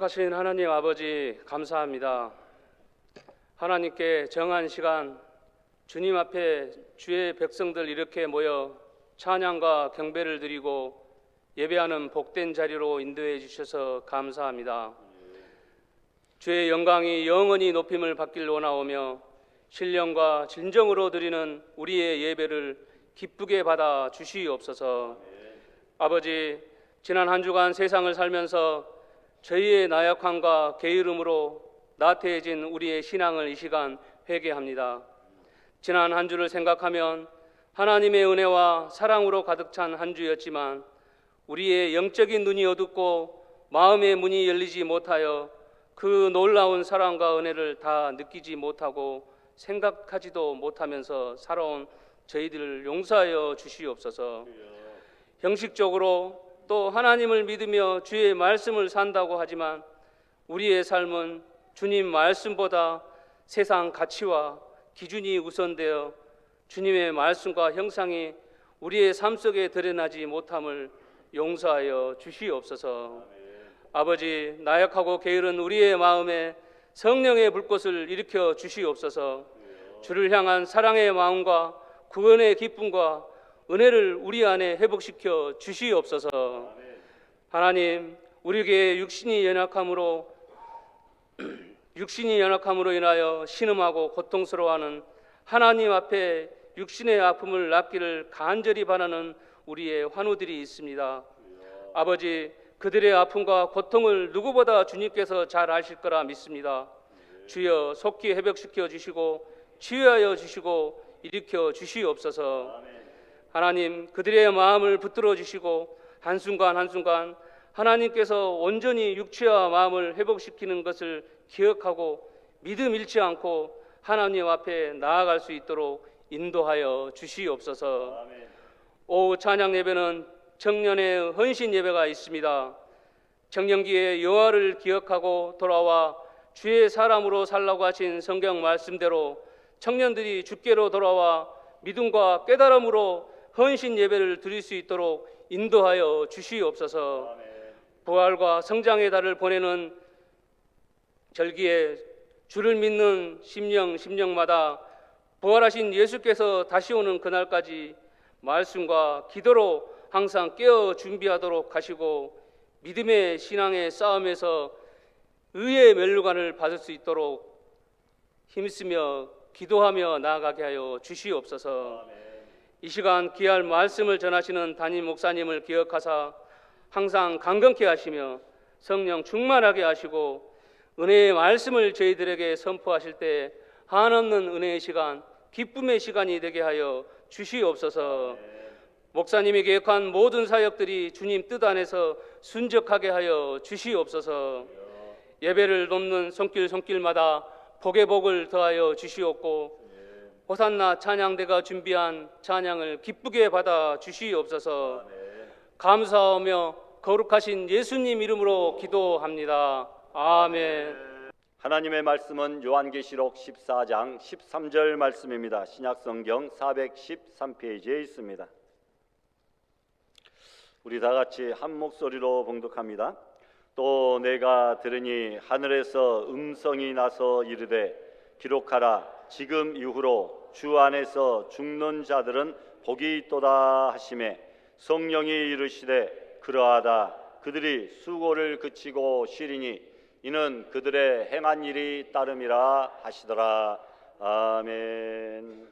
거룩하신 하나님 아버지, 감사합니다. 하나님께 정한 시간 주님 앞에 주의 백성들 이렇게 모여 찬양과 경배를 드리고 예배하는 복된 자리로 인도해 주셔서 감사합니다. 주의 영광이 영원히 높임을 받길 원하오며 신령과 진정으로 드리는 우리의 예배를 기쁘게 받아 주시옵소서. 아버지, 지난 한 주간 세상을 살면서 저희의 나약함과 게으름으로 나태해진 우리의 신앙을 이 시간 회개합니다. 지난 한 주를 생각하면 하나님의 은혜와 사랑으로 가득 찬 한 주였지만 우리의 영적인 눈이 어둡고 마음의 문이 열리지 못하여 그 놀라운 사랑과 은혜를 다 느끼지 못하고 생각하지도 못하면서 살아온 저희들을 용서하여 주시옵소서. 형식적으로 또 하나님을 믿으며 주의 말씀을 산다고 하지만 우리의 삶은 주님 말씀보다 세상 가치와 기준이 우선되어 주님의 말씀과 형상이 우리의 삶 속에 드러나지 못함을 용서하여 주시옵소서. 아버지, 나약하고 게으른 우리의 마음에 성령의 불꽃을 일으켜 주시옵소서. 주를 향한 사랑의 마음과 구원의 기쁨과 은혜를 우리 안에 회복시켜 주시옵소서. 하나님, 우리에게 육신이 연약함으로 인하여 신음하고 고통스러워하는 하나님 앞에 육신의 아픔을 낫기를 간절히 바라는 우리의 환우들이 있습니다. 아버지, 그들의 아픔과 고통을 누구보다 주님께서 잘 아실 거라 믿습니다. 주여, 속히 회복시켜 주시고 치유하여 주시고 일으켜 주시옵소서. 하나님, 그들의 마음을 붙들어 주시고 한순간 한순간 하나님께서 온전히 육체와 마음을 회복시키는 것을 기억하고 믿음 잃지 않고 하나님 앞에 나아갈 수 있도록 인도하여 주시옵소서. 오후 찬양 예배는 청년의 헌신 예배가 있습니다. 청년기에 여호와를 기억하고 돌아와 주의 사람으로 살라고 하신 성경 말씀대로 청년들이 주께로 돌아와 믿음과 깨달음으로 헌신 예배를 드릴 수 있도록 인도하여 주시옵소서. 부활과 성장의 달을 보내는 절기에 주를 믿는 심령마다 부활하신 예수께서 다시 오는 그날까지 말씀과 기도로 항상 깨어 준비하도록 하시고 믿음의 신앙의 싸움에서 의의 면류관을 받을 수 있도록 힘쓰며 기도하며 나아가게 하여 주시옵소서. 이 시간 귀할 말씀을 전하시는 담임 목사님을 기억하사 항상 강건케 하시며 성령 충만하게 하시고 은혜의 말씀을 저희들에게 선포하실 때 한없는 은혜의 시간, 기쁨의 시간이 되게 하여 주시옵소서. 목사님이 계획한 모든 사역들이 주님 뜻 안에서 순적하게 하여 주시옵소서. 예배를 돕는 손길마다 복의 복을 더하여 주시옵고 호산나 찬양대가 준비한 찬양을 기쁘게 받아 주시옵소서. 감사하며 거룩하신 예수님 이름으로 기도합니다. 아멘. 하나님의 말씀은 요한계시록 14장 13절 말씀입니다. 신약성경 413페이지에 있습니다. 우리 다 같이 한 목소리로 봉독합니다. 또 내가 들으니 하늘에서 음성이 나서 이르되 기록하라. 지금 이후로 주 안에서 죽는 자들은 복이 있도다 하시매 성령이 이르시되 그러하다. 그들이 수고를 그치고 쉬리니 이는 그들의 행한 일이 따름이라 하시더라. 아멘.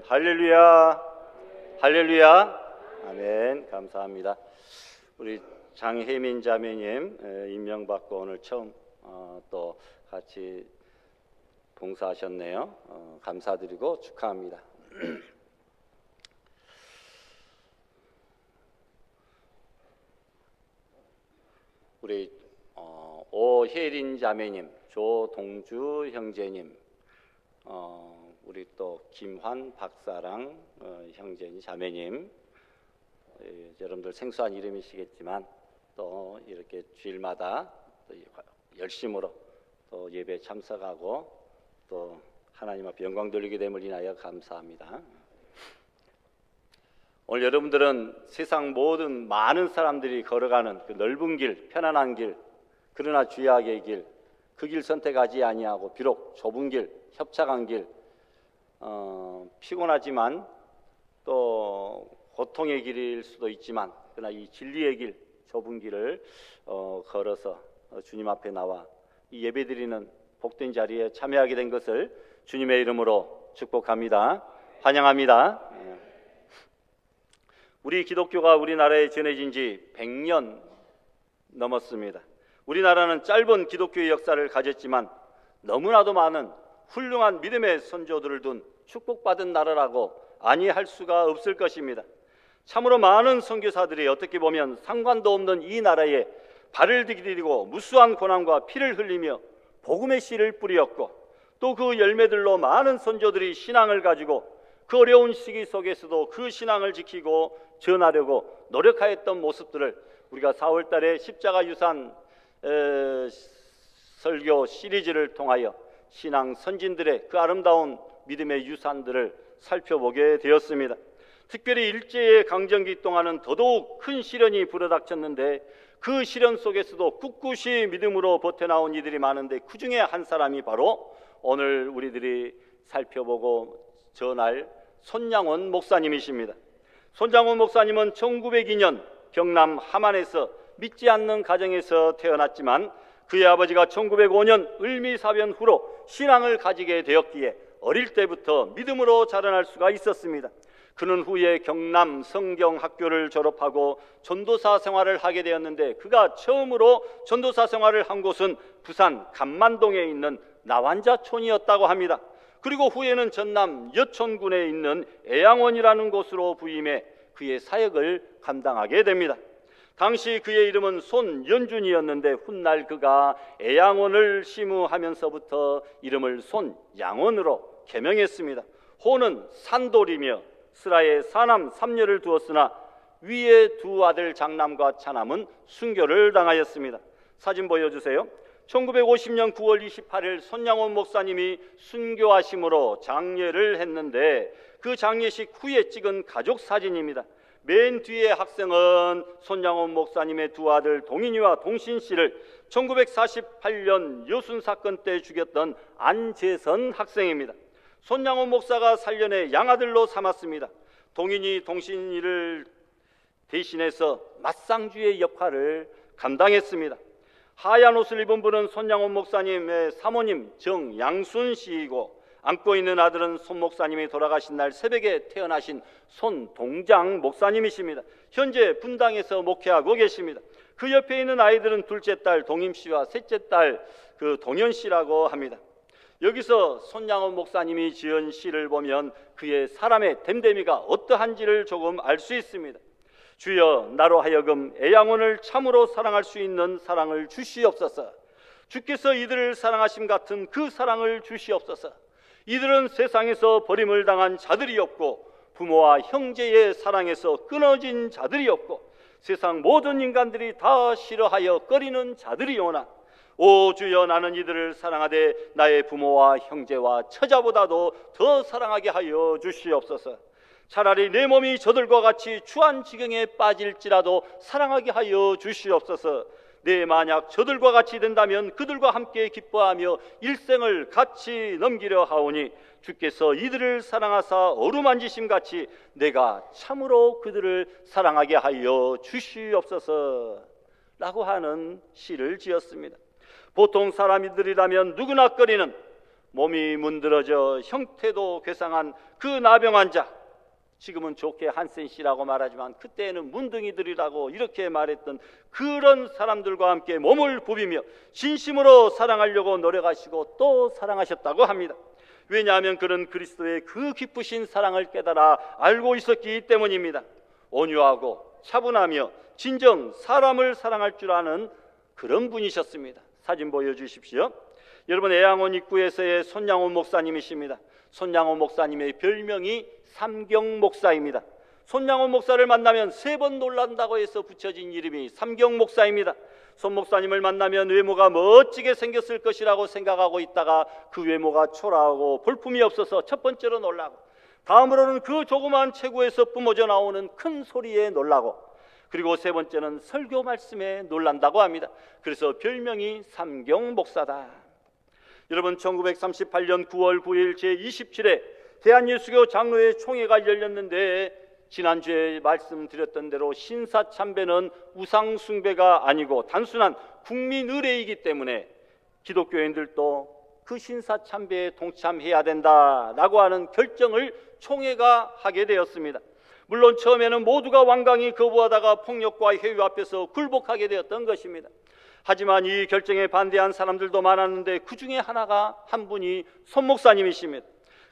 할렐루야, 할렐루야, 아멘. 감사합니다. 우리 장혜민 자매님 임명받고 오늘 처음 또 같이 봉사하셨네요. 감사드리고 축하합니다. 우리 오혜린 자매님, 조동주 형제님, 우리 또 김환 박사랑 형제님, 자매님, 여러분들 생소한 이름이시겠지만 또 이렇게 주일마다 또 열심으로 또 예배에 참석하고 또 하나님 앞에 영광 돌리게 됨을 인하여 감사합니다. 오늘 여러분들은 세상 모든 많은 사람들이 걸어가는 그 넓은 길, 편안한 길, 그러나 죄악의 길, 그 길 선택하지 아니하고 비록 좁은 길, 협착한 길, 피곤하지만 또 고통의 길일 수도 있지만 그러나 이 진리의 길, 좁은 길을 걸어서 주님 앞에 나와 이 예배드리는 복된 자리에 참여하게 된 것을 주님의 이름으로 축복합니다. 환영합니다. 우리 기독교가 우리나라에 전해진 지 100년 넘었습니다. 우리나라는 짧은 기독교의 역사를 가졌지만 너무나도 많은 훌륭한 믿음의 선조들을 둔 축복받은 나라라고 아니할 수가 없을 것입니다. 참으로 많은 선교사들이 어떻게 보면 상관도 없는 이 나라에 발을 디디고 무수한 고난과 피를 흘리며 복음의 씨를 뿌렸고 또 그 열매들로 많은 선조들이 신앙을 가지고 그 어려운 시기 속에서도 그 신앙을 지키고 전하려고 노력하였던 모습들을 우리가 4월 달에 십자가 유산 설교 시리즈를 통하여 신앙 선진들의 그 아름다운 믿음의 유산들을 살펴보게 되었습니다. 특별히 일제의 강점기 동안은 더더욱 큰 시련이 불어닥쳤는데 그 시련 속에서도 꿋꿋이 믿음으로 버텨나온 이들이 많은데 그 중에 한 사람이 바로 오늘 우리들이 살펴보고 전할 손양원 목사님이십니다. 손양원 목사님은 1902년 경남 함안에서 믿지 않는 가정에서 태어났지만 그의 아버지가 1905년 을미사변 후로 신앙을 가지게 되었기에 어릴 때부터 믿음으로 자라날 수가 있었습니다. 그는 후에 경남 성경학교를 졸업하고 전도사 생활을 하게 되었는데 그가 처음으로 전도사 생활을 한 곳은 부산 감만동에 있는 나완자촌이었다고 합니다. 그리고 후에는 전남 여촌군에 있는 애양원이라는 곳으로 부임해 그의 사역을 감당하게 됩니다. 당시 그의 이름은 손연준이었는데 훗날 그가 애양원을 시무하면서부터 이름을 손양원으로 개명했습니다. 호는 산돌이며 스라에 사남 3녀를 두었으나 위에 두 아들 장남과 차남은 순교를 당하였습니다. 사진 보여주세요. 1950년 9월 28일 손양원 목사님이 순교하심으로 장례를 했는데 그 장례식 후에 찍은 가족 사진입니다. 맨 뒤에 학생은 손양원 목사님의 두 아들 동인이와 동신 씨를 1948년 여순 사건 때 죽였던 안재선 학생입니다. 손양원 목사가 살려내 양아들로 삼았습니다. 동인이 동신이를 대신해서 맞상주의 역할을 감당했습니다. 하얀 옷을 입은 분은 손양원 목사님의 사모님 정양순 씨이고 안고 있는 아들은 손 목사님이 돌아가신 날 새벽에 태어나신 손동장 목사님이십니다. 현재 분당에서 목회하고 계십니다. 그 옆에 있는 아이들은 둘째 딸 동임 씨와 셋째 딸 동현 씨라고 합니다. 여기서 손양원 목사님이 지은 시를 보면 그의 사람의 됨됨이가 어떠한지를 조금 알 수 있습니다. 주여 나로 하여금 애양원을 참으로 사랑할 수 있는 사랑을 주시옵소서. 주께서 이들을 사랑하심 같은 그 사랑을 주시옵소서. 이들은 세상에서 버림을 당한 자들이었고 부모와 형제의 사랑에서 끊어진 자들이었고 세상 모든 인간들이 다 싫어하여 꺼리는 자들이오나 오 주여 나는 이들을 사랑하되 나의 부모와 형제와 처자보다도 더 사랑하게 하여 주시옵소서. 차라리 내 몸이 저들과 같이 추한 지경에 빠질지라도 사랑하게 하여 주시옵소서. 내 만약 저들과 같이 된다면 그들과 함께 기뻐하며 일생을 같이 넘기려 하오니 주께서 이들을 사랑하사 어루만지심 같이 내가 참으로 그들을 사랑하게 하여 주시옵소서 라고 하는 시를 지었습니다. 보통 사람들이라면 누구나 꺼리는 몸이 문드러져 형태도 괴상한 그 나병 환자, 지금은 좋게 한센 씨라고 말하지만 그때는 문둥이들이라고 이렇게 말했던 그런 사람들과 함께 몸을 부비며 진심으로 사랑하려고 노력하시고 또 사랑하셨다고 합니다. 왜냐하면 그는 그리스도의 그 기쁘신 사랑을 깨달아 알고 있었기 때문입니다. 온유하고 차분하며 진정 사람을 사랑할 줄 아는 그런 분이셨습니다. 사진 보여주십시오. 여러분, 애양원 입구에서의 손양호 목사님이십니다. 손양호 목사님의 별명이 삼경 목사입니다. 손양호 목사를 만나면 3번 놀란다고 해서 붙여진 이름이 삼경 목사입니다. 손 목사님을 만나면 외모가 멋지게 생겼을 것이라고 생각하고 있다가 그 외모가 초라하고 볼품이 없어서 첫 번째로 놀라고, 다음으로는 그 조그마한 체구에서 뿜어져 나오는 큰 소리에 놀라고, 그리고 3번째는 설교 말씀에 놀란다고 합니다. 그래서 별명이 삼경 목사다. 여러분, 1938년 9월 9일 제27회 대한예수교 장로회 총회가 열렸는데, 지난주에 말씀드렸던 대로 신사참배는 우상숭배가 아니고 단순한 국민 의례이기 때문에 기독교인들도 그 신사참배에 동참해야 된다라고 하는 결정을 총회가 하게 되었습니다. 물론 처음에는 모두가 완강히 거부하다가 폭력과 회유 앞에서 굴복하게 되었던 것입니다. 하지만 이 결정에 반대한 사람들도 많았는데 그 중에 한 분이 손 목사님이십니다.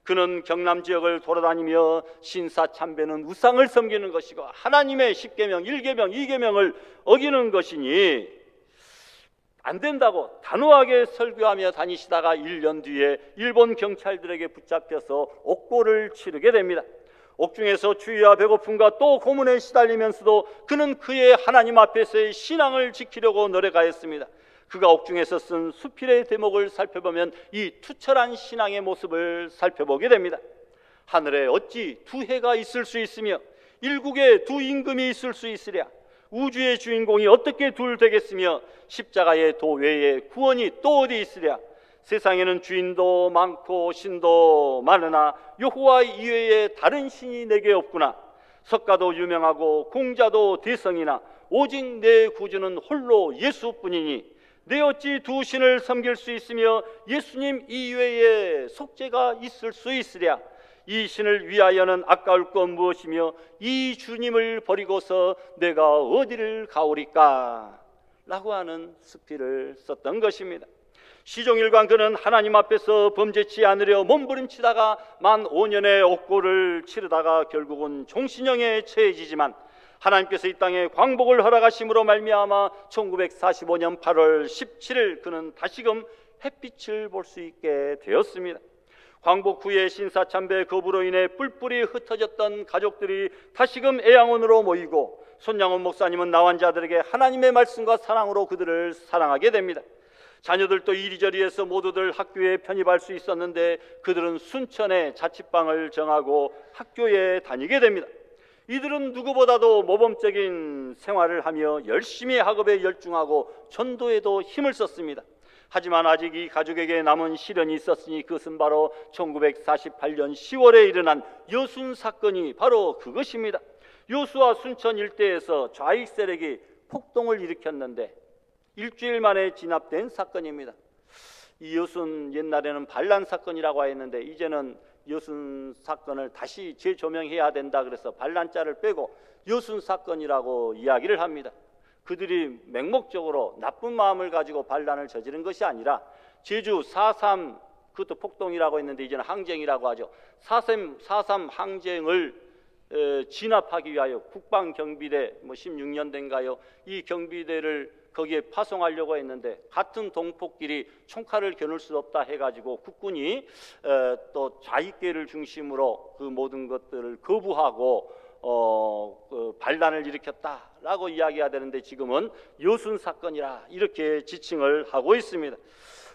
그는 경남 지역을 돌아다니며 신사참배는 우상을 섬기는 것이고 하나님의 10계명, 1계명, 2계명을 어기는 것이니 안 된다고 단호하게 설교하며 다니시다가 1년 뒤에 일본 경찰들에게 붙잡혀서 옥고를 치르게 됩니다. 옥중에서 추위와 배고픔과 또 고문에 시달리면서도 그는 그의 하나님 앞에서의 신앙을 지키려고 노력하였습니다. 그가 옥중에서 쓴 수필의 대목을 살펴보면 이 투철한 신앙의 모습을 살펴보게 됩니다. 하늘에 어찌 2해가 있을 수 있으며 일국에 2 임금이 있을 수 있으랴. 우주의 주인공이 어떻게 둘 되겠으며 십자가의 도 외에 구원이 또 어디 있으랴. 세상에는 주인도 많고 신도 많으나 여호와 이외에 다른 신이 내게 없구나. 석가도 유명하고 공자도 대성이나 오직 내 구주는 홀로 예수뿐이니 내 어찌 2 신을 섬길 수 있으며 예수님 이외에 속죄가 있을 수 있으랴. 이 신을 위하여는 아까울 것 무엇이며 이 주님을 버리고서 내가 어디를 가오리까? 라고 하는 수필을 썼던 것입니다. 시종일관 그는 하나님 앞에서 범죄치 않으려 몸부림치다가 만 5년의 옥고를 치르다가 결국은 종신형에 처해지지만 하나님께서 이 땅에 광복을 허락하심으로 말미암아 1945년 8월 17일 그는 다시금 햇빛을 볼 수 있게 되었습니다. 광복 후에 신사참배 거부로 인해 뿔뿔이 흩어졌던 가족들이 다시금 애양원으로 모이고 손양원 목사님은 나환자들에게 하나님의 말씀과 사랑으로 그들을 사랑하게 됩니다. 자녀들도 이리저리에서 모두들 학교에 편입할 수 있었는데 그들은 순천에 자취방을 정하고 학교에 다니게 됩니다. 이들은 누구보다도 모범적인 생활을 하며 열심히 학업에 열중하고 전도에도 힘을 썼습니다. 하지만 아직 이 가족에게 남은 시련이 있었으니 그것은 바로 1948년 10월에 일어난 여순 사건이 바로 그것입니다. 여수와 순천 일대에서 좌익 세력이 폭동을 일으켰는데 일주일 만에 진압된 사건입니다. 이 여순 옛날에는 반란 사건이라고 했는데 이제는 여순 사건을 다시 재조명해야 된다 그래서 반란자를 빼고 여순 사건이라고 이야기를 합니다. 그들이 맹목적으로 나쁜 마음을 가지고 반란을 저지른 것이 아니라 제주 4.3 그것도 폭동이라고 했는데 이제는 항쟁이라고 하죠. 4.3 항쟁을 진압하기 위하여 국방경비대 16년대인가요? 이 경비대를 거기에 파송하려고 했는데 같은 동포끼리 총칼을 겨눌 수 없다 해가지고 국군이 또 좌익계를 중심으로 그 모든 것들을 거부하고 반란을 일으켰다라고 이야기해야 되는데 지금은 여순 사건이라 이렇게 지칭을 하고 있습니다.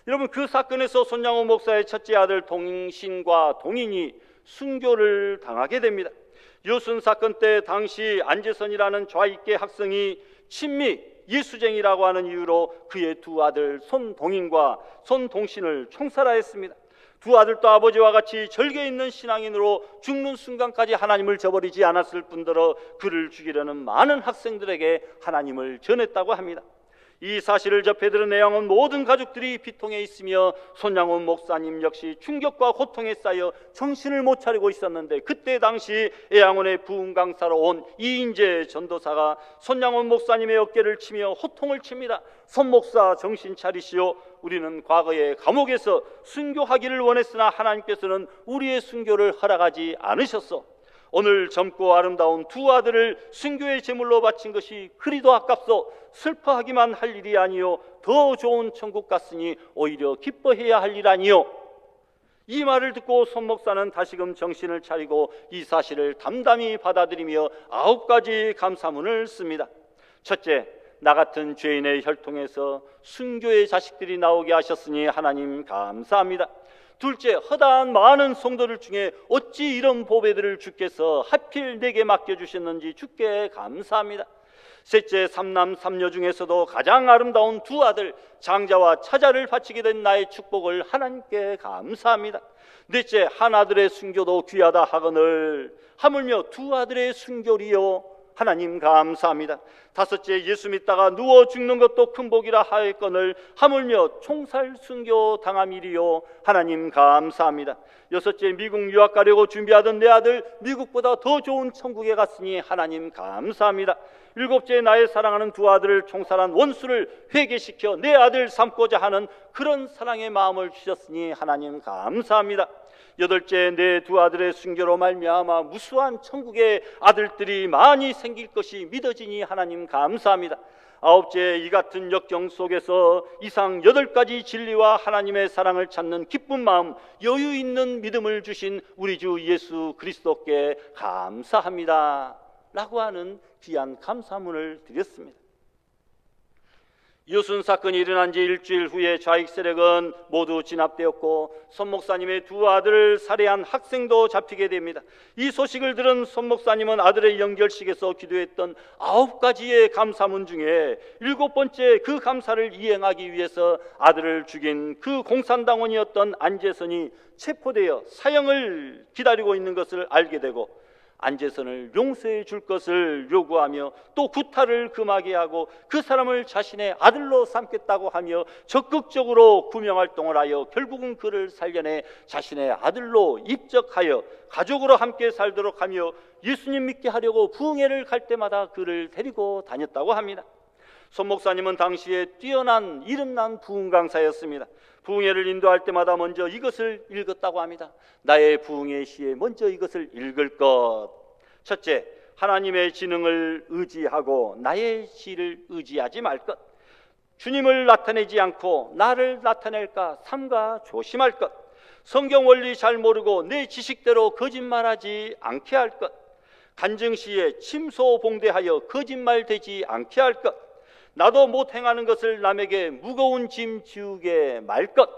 여러분, 그 사건에서 손양호 목사의 첫째 아들 동신과 동인이 순교를 당하게 됩니다. 여순 사건 때 당시 안재선이라는 좌익계 학생이 친미 예수쟁이라고 하는 이유로 그의 2 아들 손동인과 손동신을 총살하였습니다. 2 아들도 아버지와 같이 절개 있는 신앙인으로 죽는 순간까지 하나님을 저버리지 않았을 뿐더러 그를 죽이려는 많은 학생들에게 하나님을 전했다고 합니다. 이 사실을 접해 들은 애양원 모든 가족들이 비통해 있으며 손양원 목사님 역시 충격과 고통에 쌓여 정신을 못 차리고 있었는데, 그때 당시 애양원의 부흥 강사로 온 이인재 전도사가 손양원 목사님의 어깨를 치며 호통을 칩니다. 손 목사 정신 차리시오. 우리는 과거에 감옥에서 순교하기를 원했으나 하나님께서는 우리의 순교를 허락하지 않으셨소. 오늘 젊고 아름다운 두 아들을 순교의 제물로 바친 것이 그리도 아깝소. 슬퍼하기만 할 일이 아니요 더 좋은 천국 갔으니 오히려 기뻐해야 할 일 아니요. 이 말을 듣고 손 목사는 다시금 정신을 차리고 이 사실을 담담히 받아들이며 9가지 감사문을 씁니다. 첫째, 나 같은 죄인의 혈통에서 순교의 자식들이 나오게 하셨으니 하나님 감사합니다. 둘째, 허다한 많은 성도들 중에 어찌 이런 보배들을 주께서 하필 내게 맡겨주셨는지 주께 감사합니다. 셋째, 삼남 삼녀 중에서도 가장 아름다운 두 아들 장자와 차자를 바치게 된 나의 축복을 하나님께 감사합니다. 넷째, 한 아들의 순교도 귀하다 하거늘 하물며 두 아들의 순교리요 하나님 감사합니다. 다섯째, 예수 믿다가 누워 죽는 것도 큰 복이라 하였거늘 하물며 총살 순교 당함이리요 하나님 감사합니다. 여섯째, 미국 유학 가려고 준비하던 내 아들 미국보다 더 좋은 천국에 갔으니 하나님 감사합니다. 일곱째, 나의 사랑하는 두 아들을 총살한 원수를 회개시켜 내 아들 삼고자 하는 그런 사랑의 마음을 주셨으니 하나님 감사합니다. 여덟째, 내 두 아들의 순교로 말미암아 무수한 천국의 아들들이 많이 생길 것이 믿어지니 하나님 감사합니다. 아홉째, 이 같은 역경 속에서 이상 8가지 진리와 하나님의 사랑을 찾는 기쁜 마음, 여유 있는 믿음을 주신 우리 주 예수 그리스도께 감사합니다 라고 하는 귀한 감사문을 드렸습니다. 이웃순 사건이 일어난 지 일주일 후에 좌익 세력은 모두 진압되었고 손 목사님의 두 아들을 살해한 학생도 잡히게 됩니다. 이 소식을 들은 손 목사님은 아들의 영결식에서 기도했던 9가지의 감사문 중에 7번째 그 감사를 이행하기 위해서 아들을 죽인 그 공산당원이었던 안재선이 체포되어 사형을 기다리고 있는 것을 알게 되고 안재선을 용서해 줄 것을 요구하며 또 구타를 금하게 하고 그 사람을 자신의 아들로 삼겠다고 하며 적극적으로 구명활동을 하여 결국은 그를 살려내 자신의 아들로 입적하여 가족으로 함께 살도록 하며 예수님 믿게 하려고 부흥회를 갈 때마다 그를 데리고 다녔다고 합니다. 손 목사님은 당시에 뛰어난 이름난 부흥 강사였습니다. 부흥회를 인도할 때마다 먼저 이것을 읽었다고 합니다. 나의 부흥회 시에 먼저 이것을 읽을 것. 첫째, 하나님의 지능을 의지하고 나의 지를 의지하지 말 것. 주님을 나타내지 않고 나를 나타낼까 삼가 조심할 것. 성경 원리 잘 모르고 내 지식대로 거짓말하지 않게 할 것. 간증 시에 침소봉대하여 거짓말되지 않게 할 것. 나도 못 행하는 것을 남에게 무거운 짐 지우게 말 것.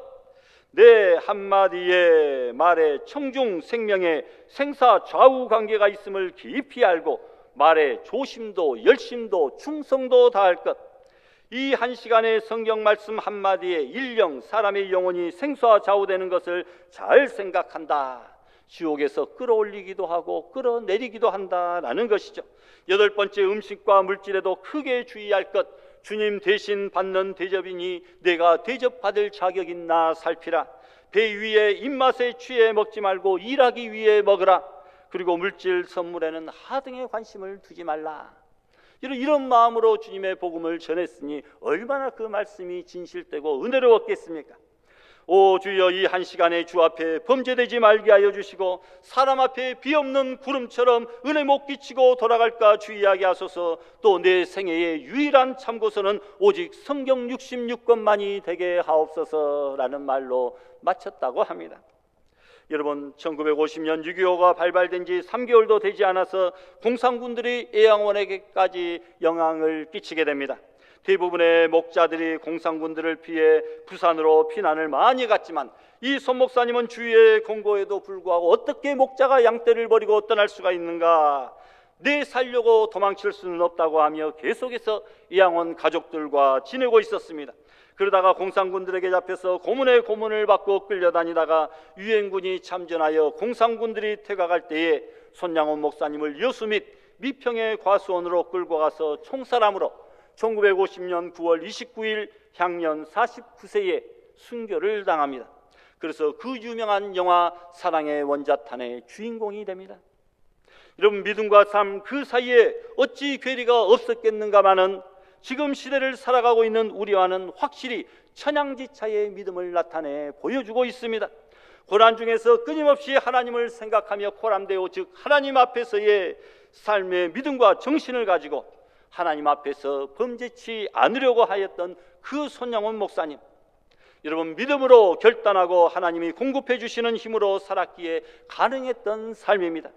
내 한마디의 말에 청중 생명에 생사 좌우 관계가 있음을 깊이 알고 말에 조심도 열심도 충성도 다할 것. 이 한 시간의 성경 말씀 한마디에 일령 사람의 영혼이 생사 좌우되는 것을 잘 생각한다. 지옥에서 끌어올리기도 하고 끌어내리기도 한다라는 것이죠. 8번째, 음식과 물질에도 크게 주의할 것. 주님 대신 받는 대접이니 내가 대접받을 자격 있나 살피라. 배 위에 입맛에 취해 먹지 말고 일하기 위해 먹으라. 그리고 물질 선물에는 하등의 관심을 두지 말라. 이런 마음으로 주님의 복음을 전했으니 얼마나 그 말씀이 진실되고 은혜로웠겠습니까? 오 주여, 이 한 시간에 주 앞에 범죄되지 말게 하여 주시고 사람 앞에 비없는 구름처럼 은혜 못 끼치고 돌아갈까 주의하게 하소서. 또 내 생애의 유일한 참고서는 오직 성경 66권만이 되게 하옵소서라는 말로 마쳤다고 합니다. 여러분, 1950년 6.25가 발발된 지 3개월도 되지 않아서 공산군들이 애양원에게까지 영향을 끼치게 됩니다. 대부분의 목자들이 공산군들을 피해 부산으로 피난을 많이 갔지만 이 손 목사님은 주위의 공고에도 불구하고 어떻게 목자가 양떼를 버리고 떠날 수가 있는가, 내 살려고 도망칠 수는 없다고 하며 계속해서 애양원 가족들과 지내고 있었습니다. 그러다가 공산군들에게 잡혀서 고문에 고문을 받고 끌려다니다가 유엔군이 참전하여 공산군들이 퇴각할 때에 손양원 목사님을 여수 및 미평의 과수원으로 끌고 가서 총살함으로 1950년 9월 29일 향년 49세에 순교를 당합니다. 그래서 그 유명한 영화 사랑의 원자탄의 주인공이 됩니다. 여러분, 믿음과 삶 그 사이에 어찌 괴리가 없었겠는가마는 지금 시대를 살아가고 있는 우리와는 확실히 천양지차의 믿음을 나타내 보여주고 있습니다. 고난 중에서 끊임없이 하나님을 생각하며 코람데오, 즉 하나님 앞에서의 삶의 믿음과 정신을 가지고 하나님 앞에서 범죄치 않으려고 하였던 그 손양원 목사님, 여러분, 믿음으로 결단하고 하나님이 공급해 주시는 힘으로 살았기에 가능했던 삶입니다.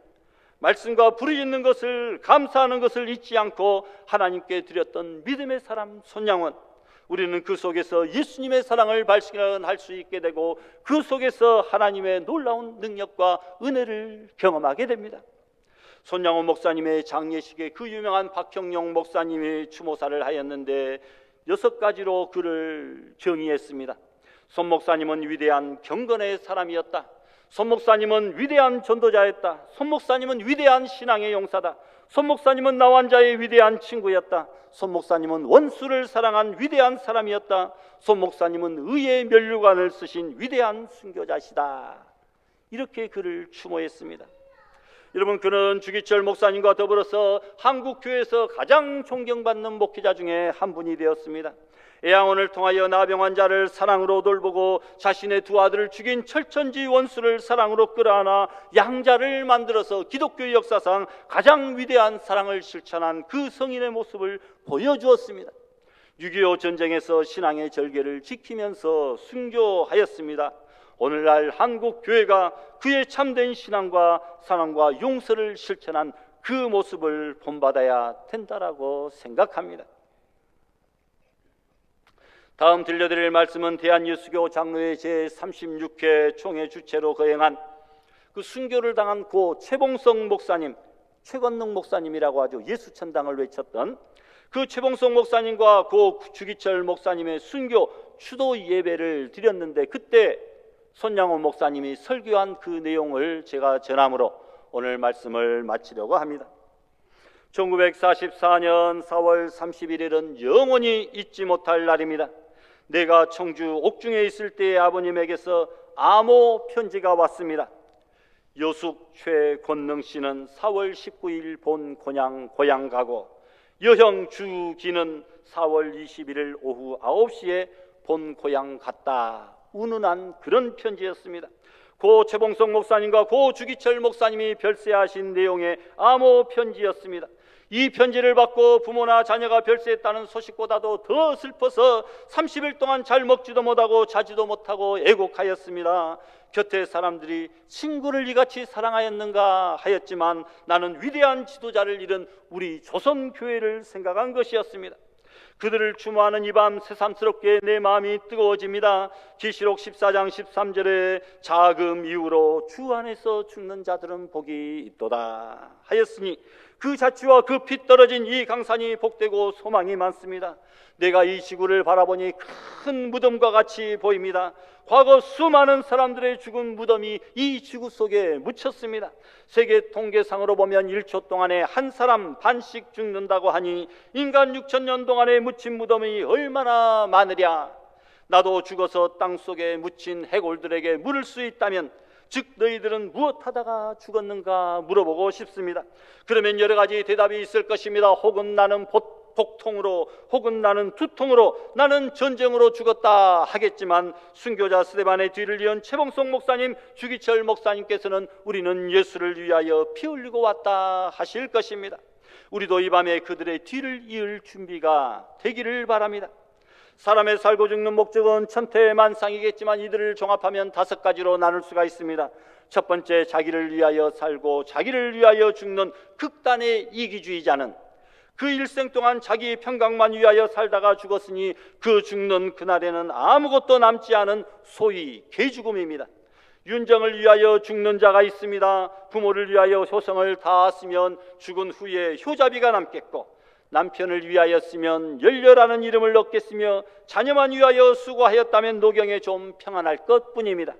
말씀과 부르짖는 것을, 감사하는 것을 잊지 않고 하나님께 드렸던 믿음의 사람 손양원, 우리는 그 속에서 예수님의 사랑을 발견할 수 있게 되고 그 속에서 하나님의 놀라운 능력과 은혜를 경험하게 됩니다. 손양원 목사님의 장례식에 그 유명한 박형용 목사님이 추모사를 하였는데 6가지로 그를 정의했습니다. 손 목사님은 위대한 경건의 사람이었다. 손 목사님은 위대한 전도자였다. 손 목사님은 위대한 신앙의 용사다. 손 목사님은 나 환자의 위대한 친구였다. 손 목사님은 원수를 사랑한 위대한 사람이었다. 손 목사님은 의의 면류관을 쓰신 위대한 순교자시다. 이렇게 그를 추모했습니다. 여러분, 그는 주기철 목사님과 더불어서 한국 교회에서 가장 존경받는 목회자 중에 한 분이 되었습니다. 애양원을 통하여 나병 환자를 사랑으로 돌보고 자신의 2 아들을 죽인 철천지 원수를 사랑으로 끌어안아 양자를 만들어서 기독교 역사상 가장 위대한 사랑을 실천한 그 성인의 모습을 보여주었습니다. 6.25 전쟁에서 신앙의 절개를 지키면서 순교하였습니다. 오늘날 한국 교회가 그의 참된 신앙과 사랑과 용서를 실천한 그 모습을 본받아야 된다라고 생각합니다. 다음 들려드릴 말씀은 대한예수교 장로회 제36회 총회 주체로 거행한 그 순교를 당한 고 최봉성 목사님, 최건능 목사님이라고 하죠. 예수천당을 외쳤던 그 최봉성 목사님과 고 주기철 목사님의 순교 추도 예배를 드렸는데, 그때 손양원 목사님이 설교한 그 내용을 제가 전함으로 오늘 말씀을 마치려고 합니다. 1944년 4월 31일은 영원히 잊지 못할 날입니다. 내가 청주 옥중에 있을 때의 아버님에게서 암호 편지가 왔습니다. 여숙 최권능 씨는 4월 19일 본 고향 가고 여형 주기는 4월 21일 오후 9시에 본 고향 갔다. 운운한 그런 편지였습니다. 고 최봉성 목사님과 고 주기철 목사님이 별세하신 내용의 암호 편지였습니다. 이 편지를 받고 부모나 자녀가 별세했다는 소식보다도 더 슬퍼서 30일 동안 잘 먹지도 못하고 자지도 못하고 애곡하였습니다. 곁에 사람들이 친구를 이같이 사랑하였는가 하였지만 나는 위대한 지도자를 잃은 우리 조선교회를 생각한 것이었습니다. 그들을 추모하는 이 밤 새삼스럽게 내 마음이 뜨거워집니다. 계시록 14장 13절에 자금 이후로 주 안에서 죽는 자들은 복이 있도다 하였으니 그 자취와 그 피 떨어진 이 강산이 복되고 소망이 많습니다. 내가 이 지구를 바라보니 큰 무덤과 같이 보입니다. 과거 수많은 사람들의 죽은 무덤이 이 지구 속에 묻혔습니다. 세계 통계상으로 보면 1초 동안에 한 사람 반씩 죽는다고 하니 인간 6,000년 동안에 묻힌 무덤이 얼마나 많으랴. 나도 죽어서 땅속에 묻힌 해골들에게 물을 수 있다면 즉 너희들은 무엇하다가 죽었는가 물어보고 싶습니다. 그러면 여러 가지 대답이 있을 것입니다. 혹은 나는 복통으로, 혹은 나는 두통으로, 나는 전쟁으로 죽었다 하겠지만 순교자 스데반의 뒤를 이은 최봉성 목사님, 주기철 목사님께서는 우리는 예수를 위하여 피 흘리고 왔다 하실 것입니다. 우리도 이 밤에 그들의 뒤를 이을 준비가 되기를 바랍니다. 사람의 살고 죽는 목적은 천태만상이겠지만 이들을 종합하면 5가지로 나눌 수가 있습니다. 첫 번째, 자기를 위하여 살고 자기를 위하여 죽는 극단의 이기주의자는 그 일생 동안 자기 평강만 위하여 살다가 죽었으니 그 죽는 그날에는 아무것도 남지 않은 소위 개죽음입니다. 윤정을 위하여 죽는 자가 있습니다. 부모를 위하여 효성을 다했으면 죽은 후에 효자비가 남겠고, 남편을 위하였으면 열렬하는 이름을 얻겠으며 자녀만 위하여 수고하였다면 노경에 좀 평안할 것뿐입니다.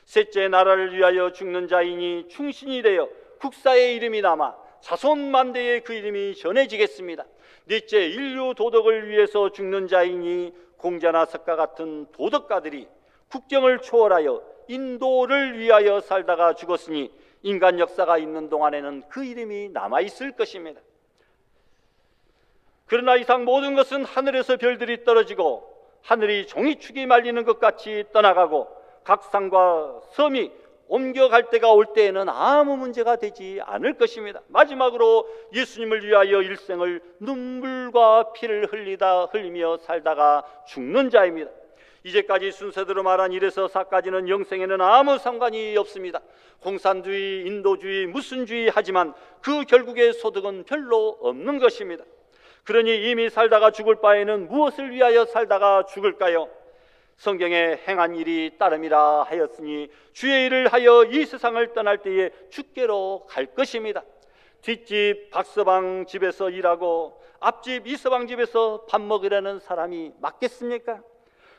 셋째, 나라를 위하여 죽는 자이니 충신이 되어 국사의 이름이 남아 자손만대에 그 이름이 전해지겠습니다. 넷째, 인류 도덕을 위해서 죽는 자이니 공자나 석가 같은 도덕가들이 국경을 초월하여 인도를 위하여 살다가 죽었으니 인간 역사가 있는 동안에는 그 이름이 남아있을 것입니다. 그러나 이상 모든 것은 하늘에서 별들이 떨어지고 하늘이 종이축이 말리는 것 같이 떠나가고 각 산과 섬이 옮겨갈 때가 올 때에는 아무 문제가 되지 않을 것입니다. 마지막으로 예수님을 위하여 일생을 눈물과 피를 흘리며 살다가 죽는 자입니다. 이제까지 순서대로 말한 1에서 4까지는 영생에는 아무 상관이 없습니다. 공산주의, 인도주의, 무슨 주의 하지만 그 결국의 소득은 별로 없는 것입니다. 그러니 이미 살다가 죽을 바에는 무엇을 위하여 살다가 죽을까요? 성경에 행한 일이 따름이라 하였으니 주의 일을 하여 이 세상을 떠날 때에 주께로 갈 것입니다. 뒷집 박서방 집에서 일하고 앞집 이서방 집에서 밥 먹으려는 사람이 맞겠습니까?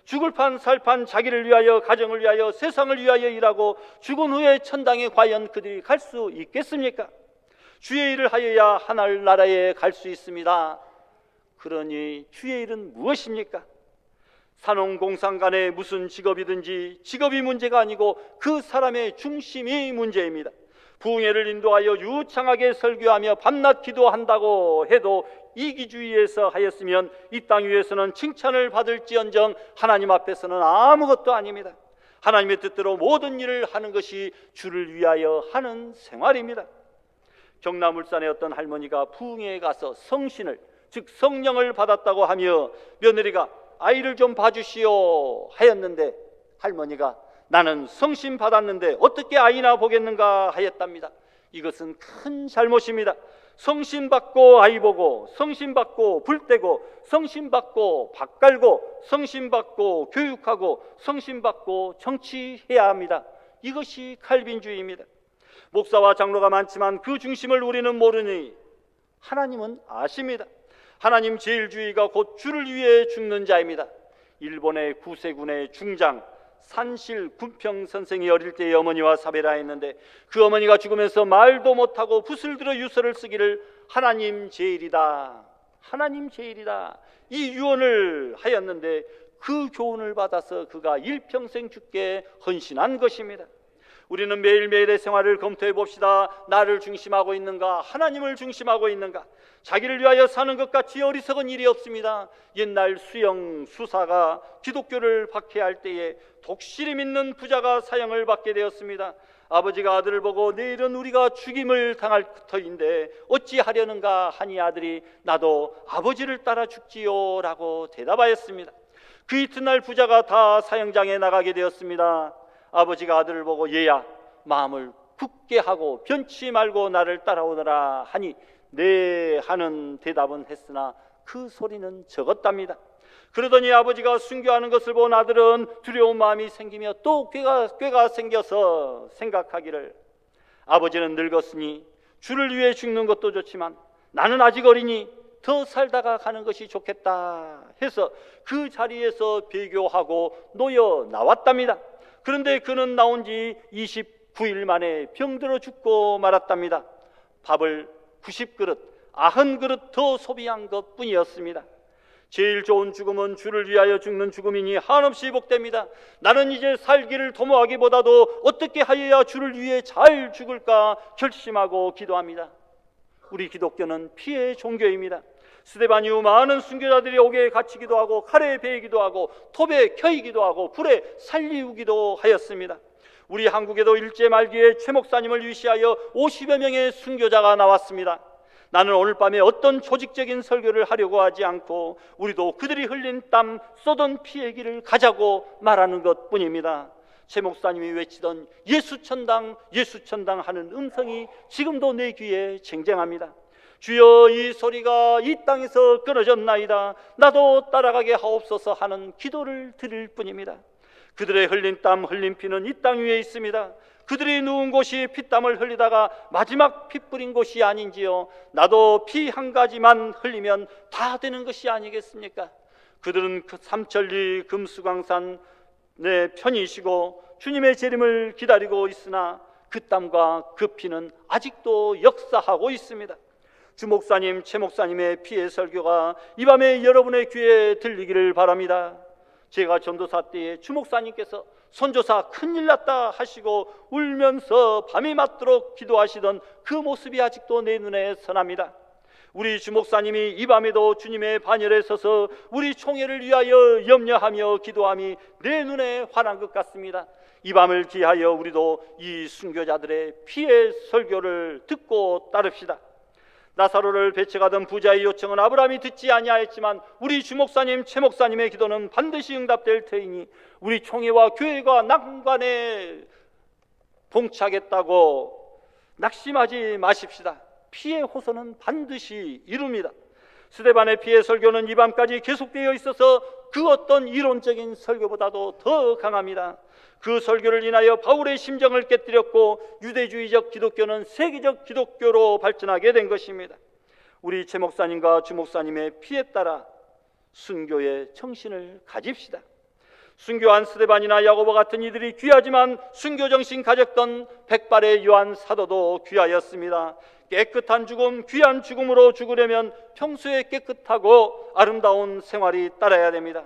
죽을 판 살 판 자기를 위하여 가정을 위하여 세상을 위하여 일하고 죽은 후에 천당에 과연 그들이 갈 수 있겠습니까? 주의 일을 하여야 하늘 나라에 갈 수 있습니다. 그러니 주의 일은 무엇입니까? 산업공상 간에 무슨 직업이든지 직업이 문제가 아니고 그 사람의 중심이 문제입니다. 부흥회를 인도하여 유창하게 설교하며 밤낮 기도한다고 해도 이기주의에서 하였으면 이 땅 위에서는 칭찬을 받을지언정 하나님 앞에서는 아무것도 아닙니다. 하나님의 뜻대로 모든 일을 하는 것이 주를 위하여 하는 생활입니다. 경남울산의 어떤 할머니가 부흥회에 가서 성신을, 즉 성령을 받았다고 하며 며느리가 아이를 좀 봐주시오 하였는데 할머니가 나는 성신 받았는데 어떻게 아이나 보겠는가 하였답니다. 이것은 큰 잘못입니다. 성신 받고 아이 보고, 성신 받고 불 떼고, 성신 받고 밥 갈고, 성신 받고 교육하고, 성신 받고 정치해야 합니다. 이것이 칼빈주의입니다. 목사와 장로가 많지만 그 중심을 우리는 모르니 하나님은 아십니다. 하나님 제일주의가 곧 주를 위해 죽는 자입니다. 일본의 구세군의 중장 산실 군평 선생이 어릴 때의 어머니와 사별하였는데 그 어머니가 죽으면서 말도 못하고 붓을 들어 유서를 쓰기를 하나님 제일이다, 하나님 제일이다 이 유언을 하였는데 그 교훈을 받아서 그가 일평생 주께 헌신한 것입니다. 우리는 매일매일의 생활을 검토해 봅시다. 나를 중심하고 있는가? 하나님을 중심하고 있는가? 자기를 위하여 사는 것 같이 어리석은 일이 없습니다. 옛날 수영 수사가 기독교를 박해할 때에 독실히 믿는 부자가 사형을 받게 되었습니다. 아버지가 아들을 보고 내일은 우리가 죽임을 당할 터인데 어찌하려는가 하니 아들이 나도 아버지를 따라 죽지요 라고 대답하였습니다. 그 이튿날 부자가 다 사형장에 나가게 되었습니다. 아버지가 아들을 보고 얘야 마음을 굳게 하고 변치 말고 나를 따라오너라 하니 네 하는 대답은 했으나 그 소리는 적었답니다. 그러더니 아버지가 순교하는 것을 본 아들은 두려운 마음이 생기며 또 꾀가 생겨서 생각하기를 아버지는 늙었으니 주를 위해 죽는 것도 좋지만 나는 아직 어리니 더 살다가 가는 것이 좋겠다 해서 그 자리에서 배교하고 놓여 나왔답니다. 그런데 그는 나온 지 29일 만에 병들어 죽고 말았답니다. 밥을 90그릇, 90그릇 더 소비한 것 뿐이었습니다. 제일 좋은 죽음은 주를 위하여 죽는 죽음이니 한없이 복됩니다. 나는 이제 살기를 도모하기보다도 어떻게 하여야 주를 위해 잘 죽을까 결심하고 기도합니다. 우리 기독교는 피의 종교입니다. 스데반 이후 많은 순교자들이 옥에 갇히기도 하고 칼에 베이기도 하고 톱에 켜이기도 하고 불에 살리우기도 하였습니다. 우리 한국에도 일제 말기에 최 목사님을 위시하여 50여 명의 순교자가 나왔습니다. 나는 오늘 밤에 어떤 조직적인 설교를 하려고 하지 않고 우리도 그들이 흘린 땀 쏟은 피의 길을 가자고 말하는 것뿐입니다. 최 목사님이 외치던 예수천당 예수천당 하는 음성이 지금도 내 귀에 쟁쟁합니다. 주여 이 소리가 이 땅에서 끊어졌나이다. 나도 따라가게 하옵소서 하는 기도를 드릴 뿐입니다. 그들의 흘린 땀 흘린 피는 이 땅 위에 있습니다. 그들이 누운 곳이 피땀을 흘리다가 마지막 피 뿌린 곳이 아닌지요. 나도 피 한 가지만 흘리면 다 되는 것이 아니겠습니까? 그들은 그 삼천리 금수강산 내 편히 쉬고 주님의 재림을 기다리고 있으나 그 땀과 그 피는 아직도 역사하고 있습니다. 주 목사님, 최 목사님의 피해 설교가 이 밤에 여러분의 귀에 들리기를 바랍니다. 제가 전도사 때에 주 목사님께서 선교사 큰일 났다 하시고 울면서 밤이 맞도록 기도하시던 그 모습이 아직도 내 눈에 선합니다. 우리 주 목사님이 이 밤에도 주님의 반열에 서서 우리 총회를 위하여 염려하며 기도함이 내 눈에 환한 것 같습니다. 이 밤을 기하여 우리도 이 순교자들의 피해 설교를 듣고 따릅시다. 나사로를 배척하던 부자의 요청은 아브라함이 듣지 아니하였지만 우리 주 목사님, 최 목사님의 기도는 반드시 응답될 터이니 우리 총회와 교회가 난관에 봉착했다고 낙심하지 마십시다. 피해 호소는 반드시 이룹니다. 스데반의 피해 설교는 이 밤까지 계속되어 있어서 그 어떤 이론적인 설교보다도 더 강합니다. 그 설교를 인하여 바울의 심정을 깨뜨렸고 유대주의적 기독교는 세계적 기독교로 발전하게 된 것입니다. 우리 최 목사님과 주 목사님의 피에 따라 순교의 정신을 가집시다. 순교한 스데반이나 야고보 같은 이들이 귀하지만 순교 정신 가졌던 백발의 요한 사도도 귀하였습니다. 깨끗한 죽음, 귀한 죽음으로 죽으려면 평소에 깨끗하고 아름다운 생활이 따라야 됩니다.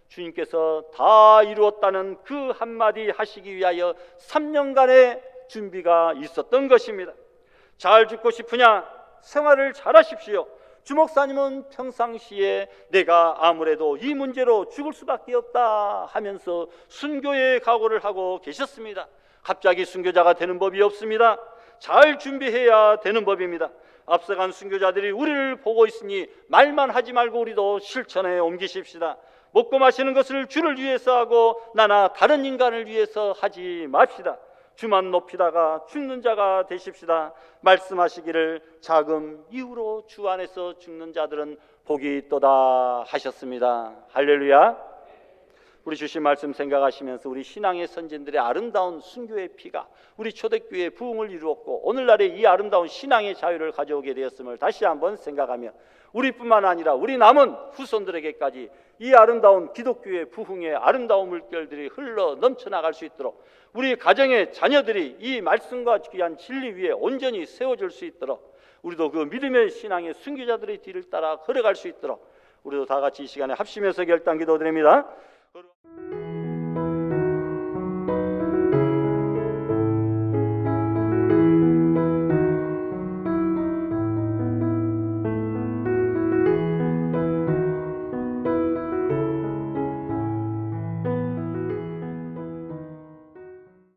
주님께서 다 이루었다는 그 한마디 하시기 위하여 3년간의 준비가 있었던 것입니다. 잘 죽고 싶으냐? 생활을 잘 하십시오. 주 목사님은 평상시에 내가 아무래도 이 문제로 죽을 수밖에 없다 하면서 순교의 각오를 하고 계셨습니다. 갑자기 순교자가 되는 법이 없습니다. 잘 준비해야 되는 법입니다. 앞서간 순교자들이 우리를 보고 있으니 말만 하지 말고 우리도 실천에 옮기십시다. 먹고 마시는 것을 주를 위해서 하고 나나 다른 인간을 위해서 하지 맙시다. 주만 높이다가 죽는 자가 되십시다. 말씀하시기를 자금 이후로 주 안에서 죽는 자들은 복이 있도다 하셨습니다. 할렐루야. 우리 주신 말씀 생각하시면서 우리 신앙의 선진들의 아름다운 순교의 피가 우리 초대교회의 부흥을 이루었고 오늘날의 이 아름다운 신앙의 자유를 가져오게 되었음을 다시 한번 생각하며 우리뿐만 아니라 우리 남은 후손들에게까지 이 아름다운 기독교의 부흥의 아름다운 물결들이 흘러 넘쳐나갈 수 있도록 우리 가정의 자녀들이 이 말씀과 귀한 진리 위에 온전히 세워질 수 있도록 우리도 그 믿음의 신앙의 순교자들의 뒤를 따라 걸어갈 수 있도록 우리도 다 같이 이 시간에 합심해서 결단 기도드립니다.